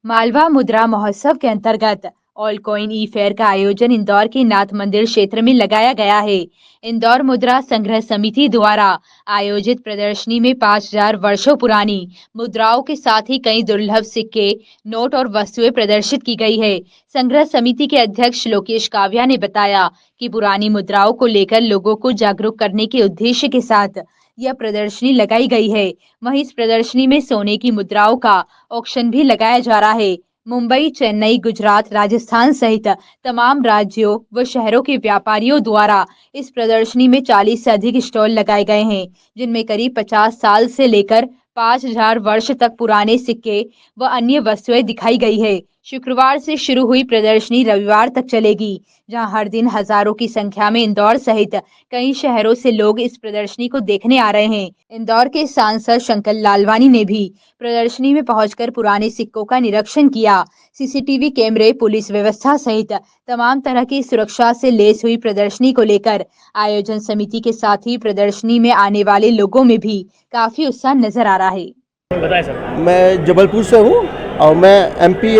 मालवा मुद्रा महोत्सव के अंतर्गत ऑल कॉइन ई फेयर का आयोजन इंदौर के नाथ मंदिर क्षेत्र में लगाया गया है। इंदौर मुद्रा संग्रह समिति द्वारा आयोजित प्रदर्शनी में 5000 वर्षों पुरानी मुद्राओं के साथ ही कई दुर्लभ सिक्के, नोट और वस्तुएं प्रदर्शित की गई है। संग्रह समिति के अध्यक्ष लोकेश काव्या ने बताया कि पुरानी मुद्राओं को लेकर लोगों को जागरूक करने के उद्देश्य के साथ यह प्रदर्शनी लगाई गई है। वहीं इस प्रदर्शनी में सोने की मुद्राओं का ऑक्शन भी लगाया जा रहा है। मुंबई, चेन्नई, गुजरात, राजस्थान सहित तमाम राज्यों व शहरों के व्यापारियों द्वारा इस प्रदर्शनी में 40 से अधिक स्टॉल लगाए गए हैं, जिनमें करीब 50 साल से लेकर 5000 वर्ष तक पुराने सिक्के व अन्य वस्तुएं दिखाई गई है। शुक्रवार से शुरू हुई प्रदर्शनी रविवार तक चलेगी, जहां हर दिन हजारों की संख्या में इंदौर सहित कई शहरों से लोग इस प्रदर्शनी को देखने आ रहे हैं। इंदौर के सांसद शंकर लालवानी ने भी प्रदर्शनी में पहुंचकर पुराने सिक्कों का निरीक्षण किया। सीसीटीवी कैमरे, पुलिस व्यवस्था सहित तमाम तरह की सुरक्षा से लैस हुई प्रदर्शनी को लेकर आयोजन समिति के साथ ही प्रदर्शनी में आने वाले लोगों में भी काफी उत्साह नजर आ रहा है। बताएं सर। मैं जबलपुर से हूँ और मैं MP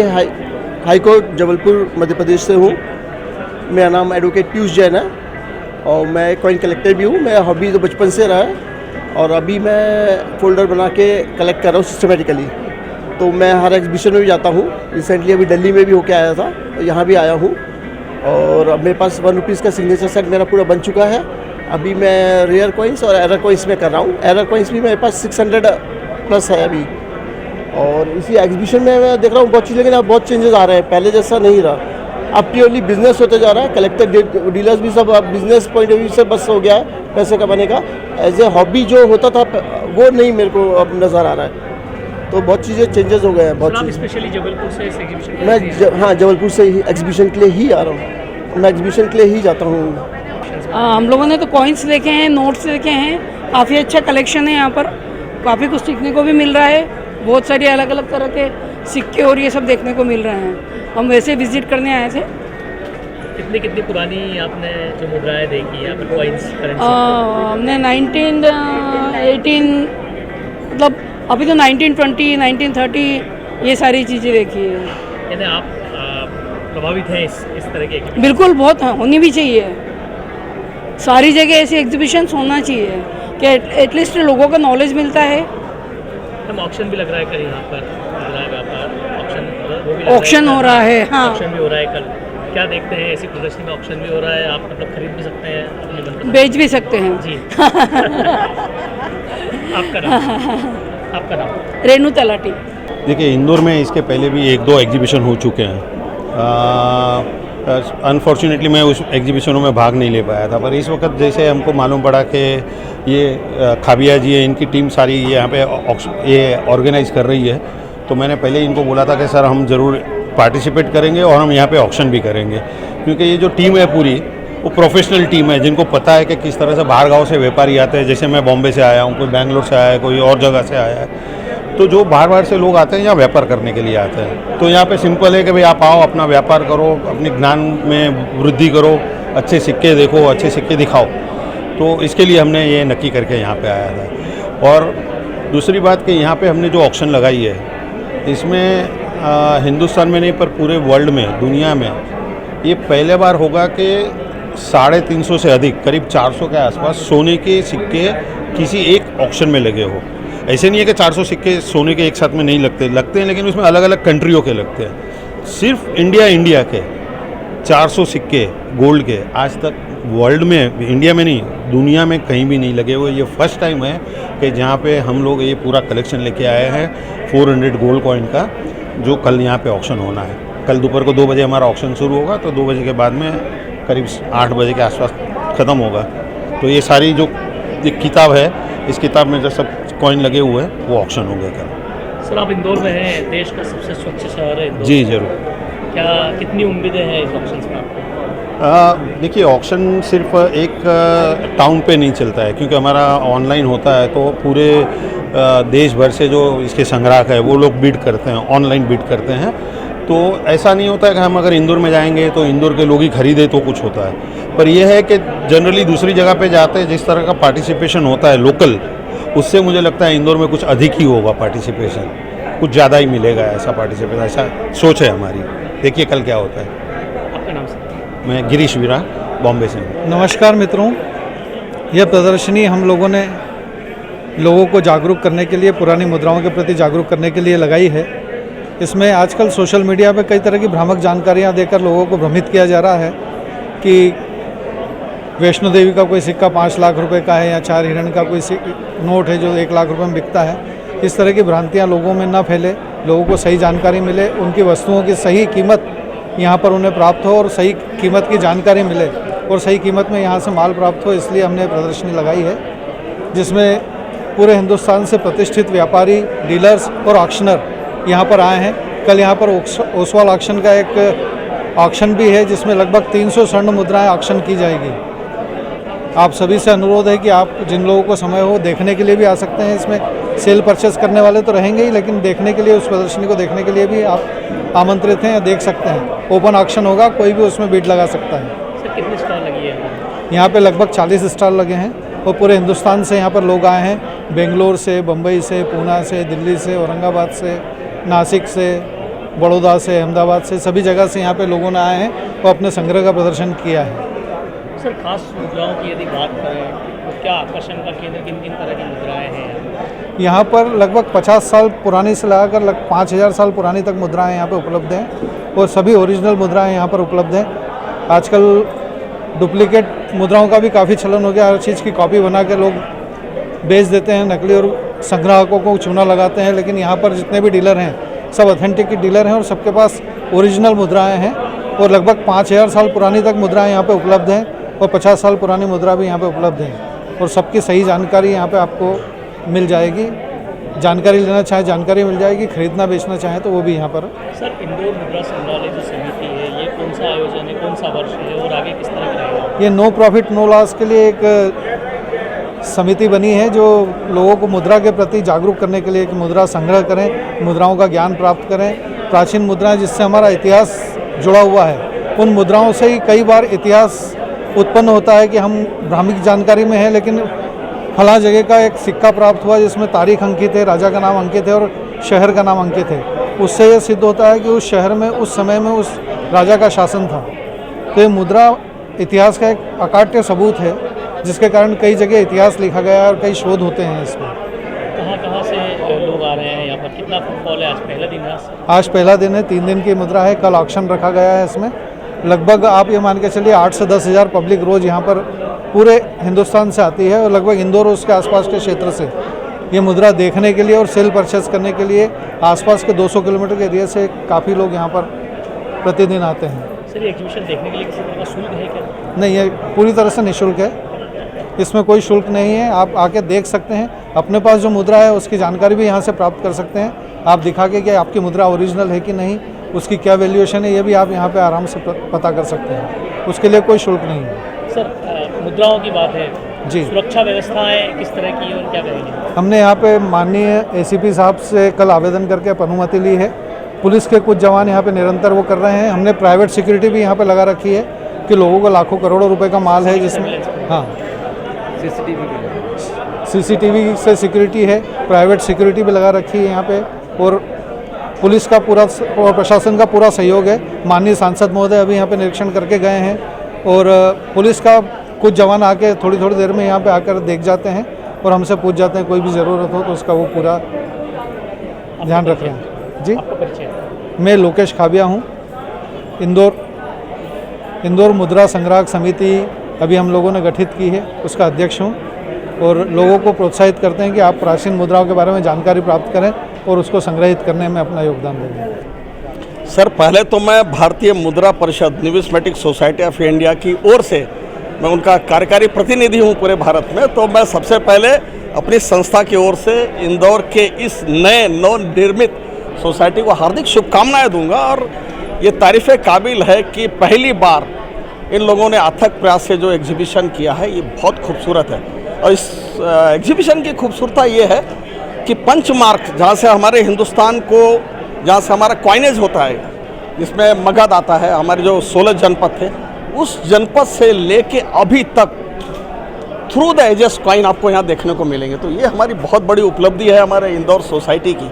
high court Jabalpur Madhya Pradesh से हूँ। मेरा नाम एडवोकेट पीयूष जैन है और मैं कॉइन कलेक्टर भी हूँ। मेरा हॉबी तो बचपन से रहा है और अभी मैं फोल्डर बना के कलेक्ट कर रहा हूँ सिस्टमेटिकली। तो मैं हर एग्जीबिशन में भी जाता हूँ। रिसेंटली अभी दिल्ली में भी होके आया था, यहाँ भी आया हूँ और अब मेरे पास 1 रुपीज़ का सिग्नेचर सेट मेरा पूरा बन चुका है। अभी मैं रेयर कॉइन्स और एरर कॉइन्स में कर रहा हूँ। एरर कॉइन्स भी मेरे पास 600 प्लस है अभी। और इसी एग्जीबिशन में मैं देख रहा हूँ बहुत चीज़, लेकिन अब बहुत चेंजेस आ रहे हैं, पहले जैसा नहीं रहा। अब प्योरली बिजनेस होते जा रहा है। कलेक्टर डीलर्स भी सब अब बिजनेस पॉइंट ऑफ व्यू से बस हो गया है पैसे कमाने का। एज ए हॉबी जो होता था वो नहीं मेरे को अब नज़र आ रहा है। तो बहुत चीज़ें चेंजेस हो गए हैं। बहुत स्पेशली जबलपुर से इस एग्जीबिशन मैं हाँ जबलपुर से ही एग्जीबिशन के लिए ही आ रहा हूँ। मैं एग्जीबिशन के लिए ही जाता हूँ। हम लोगों ने तो कॉइन्स देखे हैं, नोट्स देखे हैं, काफ़ी अच्छा कलेक्शन है यहाँ पर। काफ़ी कुछ सीखने को भी मिल रहा है। बहुत सारी अलग अलग तरह के सिक्के और ये सब देखने को मिल रहे हैं। हम वैसे विजिट करने आए थे। कितनी पुरानी आपने जो मुद्राएं देखी है, कॉइन्स हमने 1918 मतलब अभी तो 1920, 1930 ये सारी चीज़ें देखी है। यानी आप प्रभावित हैं इस तरह के? बिल्कुल, बहुत होनी भी चाहिए। सारी जगह ऐसे एग्जीबिशंस होना चाहिए कि एटलीस्ट लोगों का नॉलेज मिलता है। हम ऑक्शन भी लग रहा है कल यहाँ पर, ऑक्शन हो रहा है। हाँ, ऑक्शन भी हो रहा है कल। क्या देखते हैं ऐसी प्रदर्शनी में ऑक्शन भी हो रहा है? आप मतलब खरीद भी सकते हैं, अपनी मनपसंद बेच भी सकते हैं जी। आपका नाम? रेनू तलाटी। देखिए, इंदौर में इसके पहले भी 1-2 एग्जीबिशन हो चुके हैं। अनफॉर्चुनेटली मैं उस एग्जीबिशनों में भाग नहीं ले पाया था, पर इस वक्त जैसे हमको मालूम पड़ा कि ये खाबिया जी है, इनकी टीम सारी यहाँ पे ये ऑर्गेनाइज़ कर रही है, तो मैंने पहले इनको बोला था कि सर हम ज़रूर पार्टिसिपेट करेंगे और हम यहाँ पे ऑक्शन भी करेंगे, क्योंकि ये जो टीम है पूरी वो प्रोफेशनल टीम है, जिनको पता है कि किस तरह से बाहर गाँव से व्यापारी आते हैं। जैसे मैं बॉम्बे से आया हूँ, कोई बैंगलोर से आया है, कोई और जगह से आया है। तो जो बाहर से लोग आते हैं यहाँ व्यापार करने के लिए आते हैं। तो यहाँ पे सिंपल है कि भाई आप आओ, अपना व्यापार करो, अपने ज्ञान में वृद्धि करो, अच्छे सिक्के देखो, अच्छे सिक्के दिखाओ। तो इसके लिए हमने ये नक्की करके यहाँ पे आया था। और दूसरी बात कि यहाँ पे हमने जो ऑक्शन लगाई है, इसमें हिंदुस्तान में नहीं पर पूरे वर्ल्ड में, दुनिया में ये पहले बार होगा कि 350 से अधिक, करीब 400 के आसपास सोने के सिक्के किसी एक ऑक्शन में लगे हो। ऐसे नहीं है कि 400 सिक्के सोने के एक साथ में नहीं लगते हैं, लेकिन उसमें अलग अलग कंट्रियों के लगते हैं। सिर्फ इंडिया के 400 सिक्के गोल्ड के आज तक वर्ल्ड में, इंडिया में नहीं, दुनिया में कहीं भी नहीं लगे हुए। ये फर्स्ट टाइम है कि जहाँ पे हम लोग ये पूरा कलेक्शन लेके आए हैं 400 गोल्ड कॉइन का, जो कल यहाँ पे ऑक्शन होना है। कल दोपहर को 2 बजे हमारा ऑक्शन शुरू होगा, तो 2 बजे के बाद में करीब 8 बजे के आसपास ख़त्म होगा। तो ये सारी जो किताब है, इस किताब में जो सब कॉइन लगे हुए हैं वो ऑक्शन हो गए कल। सर, आप इंदौर में हैं, देश का सबसे स्वच्छ शहर है इंदौर। जी जरूर। क्या कितनी उम्मीदें हैं इस ऑक्शन में आपको? देखिए, ऑक्शन सिर्फ एक टाउन पे नहीं चलता है, क्योंकि हमारा ऑनलाइन होता है, तो पूरे देश भर से जो इसके संग्राहक है वो लोग बिड करते हैं, ऑनलाइन बिड करते हैं। तो ऐसा नहीं होता है कि हम अगर इंदौर में जाएंगे तो इंदौर के लोग ही खरीदे तो कुछ होता है। पर यह है कि जनरली दूसरी जगह पे जाते हैं, जिस तरह का पार्टिसिपेशन होता है लोकल, उससे मुझे लगता है इंदौर में कुछ अधिक ही होगा पार्टिसिपेशन। कुछ ज़्यादा ही मिलेगा ऐसा पार्टिसिपेट, ऐसा सोच है हमारी। देखिए कल क्या होता है। आपका नाम सर? मैं गिरीश वीरा, बॉम्बे से हूँ। नमस्कार मित्रों, यह प्रदर्शनी हम लोगों ने लोगों को जागरूक करने के लिए, पुरानी मुद्राओं के प्रति जागरूक करने के लिए लगाई है। इसमें आजकल सोशल मीडिया पे कई तरह की भ्रामक जानकारियां देकर लोगों को भ्रमित किया जा रहा है कि वैष्णो देवी का कोई सिक्का 5 लाख रुपए का है या 4 हिरण का कोई नोट है जो 1 लाख रुपए में बिकता है। इस तरह की भ्रांतियां लोगों में ना फैले, लोगों को सही जानकारी मिले, उनकी वस्तुओं की सही कीमत यहाँ पर उन्हें प्राप्त हो और सही कीमत की जानकारी मिले और सही कीमत में यहाँ से माल प्राप्त हो, इसलिए हमने प्रदर्शनी लगाई है जिसमें पूरे हिंदुस्तान से प्रतिष्ठित व्यापारी, डीलर्स और ऑक्शनर यहाँ पर आए हैं। कल यहाँ पर ओसवाल ऑक्शन का एक ऑक्शन भी है जिसमें लगभग 300 स्वर्ण मुद्राएं ऑक्शन की जाएगी। आप सभी से अनुरोध है कि आप जिन लोगों को समय हो देखने के लिए भी आ सकते हैं। इसमें सेल परचेस करने वाले तो रहेंगे ही, लेकिन देखने के लिए, उस प्रदर्शनी को देखने के लिए भी आप आमंत्रित हैं या देख सकते हैं। ओपन ऑक्शन होगा, कोई भी उसमें बिड लगा सकता है। सर कितने स्टॉल लगी है? यहाँ पे लगभग 40 स्टॉल लगे हैं और पूरे हिंदुस्तान से यहाँ पर लोग आए हैं। बेंगलोर से, बम्बई से, पूना से, दिल्ली से, औरंगाबाद से, नासिक से, बड़ौदा से, अहमदाबाद से, सभी जगह से यहाँ पे लोगों ने आए हैं और अपने संग्रह का प्रदर्शन किया है। सर खास मुद्राओं की यदि बात करें तो क्या आकर्षण का केंद्र किन किन तरह की मुद्राएं हैं? यहाँ पर लगभग 50 साल पुरानी से लगाकर 5000 साल पुरानी तक मुद्राएं यहाँ पे उपलब्ध हैं और सभी ओरिजिनल मुद्राएं यहाँ पर उपलब्ध हैं। आजकल डुप्लीकेट मुद्राओं का भी काफ़ी चलन हो गया, हर चीज़ की कॉपी बना के लोग बेच देते हैं नकली और संग्राहकों को चूना लगाते हैं, लेकिन यहाँ पर जितने भी डीलर हैं सब ऑथेंटिक डीलर हैं और सबके पास ओरिजिनल मुद्राएं हैं और लगभग 5000 साल पुरानी तक मुद्राएं यहाँ पे उपलब्ध हैं और 50 साल पुरानी मुद्रा भी यहाँ पे उपलब्ध है और सबकी सही जानकारी यहाँ पे आपको मिल जाएगी। जानकारी लेना चाहे जानकारी मिल जाएगी, खरीदना बेचना चाहे तो वो भी यहाँ पर। सर इंदौर मुद्रा संग्रहालय जो समिति है ये कौन सा आयोजन है, कौन सा वर्ष है और आगे किस तरह का रहेगा? ये नो प्रॉफिट नो लॉस के लिए एक समिति बनी है जो लोगों को मुद्रा के प्रति जागरूक करने के लिए कि मुद्रा संग्रह करें, मुद्राओं का ज्ञान प्राप्त करें। प्राचीन मुद्राएं जिससे हमारा इतिहास जुड़ा हुआ है, उन मुद्राओं से ही कई बार इतिहास उत्पन्न होता है कि हम भ्रामक जानकारी में हैं, लेकिन फला जगह का एक सिक्का प्राप्त हुआ जिसमें तारीख अंकित है, राजा का नाम अंकित है और शहर का नाम अंकित है। उससे यह सिद्ध होता है कि उस शहर में उस समय में उस राजा का शासन था। तो ये मुद्रा इतिहास का एक अकाट्य सबूत है जिसके कारण कई जगह इतिहास लिखा गया है और कई शोध होते हैं इसमें। कहाँ से लोग आ रहे हैं यहाँ पर? कितना फुटफॉल है? आज पहला दिन है? आज पहला दिन है, 3 दिन की मुद्रा है। कल ऑक्शन रखा गया है। इसमें लगभग आप ये मान के चलिए 8 से 10 हज़ार पब्लिक रोज़ यहाँ पर पूरे हिंदुस्तान से आती है और लगभग इंदौर और उसके आसपास के क्षेत्र से ये मुद्रा देखने के लिए और सेल परचेस करने के लिए आसपास के 200 किलोमीटर के एरिया से काफ़ी लोग यहाँ पर प्रतिदिन आते हैं। सर ये एग्जीबिशन देखने के लिए किसी तरह का शुल्क है क्या? नहीं, ये पूरी तरह से निःशुल्क है, इसमें कोई शुल्क नहीं है। आप आके देख सकते हैं, अपने पास जो मुद्रा है उसकी जानकारी भी यहाँ से प्राप्त कर सकते हैं। आप दिखा के कि आपकी मुद्रा ओरिजिनल है कि नहीं, उसकी क्या वैल्यूएशन है, ये भी आप यहाँ पे आराम से पता कर सकते हैं। उसके लिए कोई शुल्क नहीं है। सर मुद्राओं की बात है जी, सुरक्षा व्यवस्थाएं किस तरह की और क्या करेंगे? हमने यहाँ पे माननीय ACP साहब से कल आवेदन करके अनुमति ली है। पुलिस के कुछ जवान यहाँ पे निरंतर वो कर रहे हैं। हमने प्राइवेट सिक्योरिटी भी यहाँ पे लगा रखी है कि लोगों को लाखों करोड़ों रुपए का माल है जिसमें, हाँ, CCTV से सिक्योरिटी है, प्राइवेट सिक्योरिटी भी लगा रखी है यहाँ पे और पुलिस का पूरा और प्रशासन का पूरा सहयोग है। माननीय सांसद महोदय अभी यहाँ पे निरीक्षण करके गए हैं और पुलिस का कुछ जवान आके थोड़ी देर में यहाँ पे आकर देख जाते हैं और हमसे पूछ जाते हैं कोई भी ज़रूरत हो तो उसका वो पूरा ध्यान रख रहे हैं। जी, आपका परिचय? मैं लोकेश खाबिया हूँ। इंदौर मुद्रा संग्राहक समिति अभी हम लोगों ने गठित की है, उसका अध्यक्ष हूँ और लोगों को प्रोत्साहित करते हैं कि आप प्राचीन मुद्राओं के बारे में जानकारी प्राप्त करें और उसको संग्रहित करने में अपना योगदान दें। सर पहले तो मैं भारतीय मुद्रा परिषद न्यूमिस्मेटिक सोसाइटी ऑफ इंडिया की ओर से मैं उनका कार्यकारी प्रतिनिधि हूं पूरे भारत में। तो मैं सबसे पहले अपनी संस्था की ओर से इंदौर के इस नए नवनिर्मित सोसाइटी को हार्दिक शुभकामनाएं दूंगा और ये तारीफ़ काबिल है कि पहली बार इन लोगों ने अथक प्रयास से जो एग्जीबिशन किया है ये बहुत खूबसूरत है। और इस एग्जीबिशन की खूबसूरता ये है कि पंचमार्क जहाँ से हमारे हिंदुस्तान को, जहाँ से हमारा कॉइनेज होता है, जिसमें मगध आता है, हमारे जो 16 जनपद थे उस जनपद से लेके अभी तक थ्रू द एजेस कॉइन आपको यहाँ देखने को मिलेंगे। तो ये हमारी बहुत बड़ी उपलब्धि है हमारे इंदौर सोसाइटी की।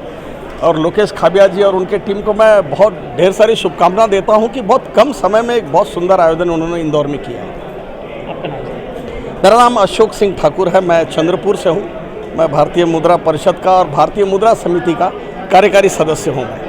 और लोकेश खाबिया जी और उनके टीम को मैं बहुत ढेर सारी शुभकामनाएं देता हूं कि बहुत कम समय में एक बहुत सुंदर आयोजन उन्होंने इंदौर में किया है। आपका नाम? मेरा नाम अशोक सिंह ठाकुर है, मैं चंद्रपुर से हूं। मैं भारतीय मुद्रा परिषद का और भारतीय मुद्रा समिति का कार्यकारी सदस्य हूं। मैं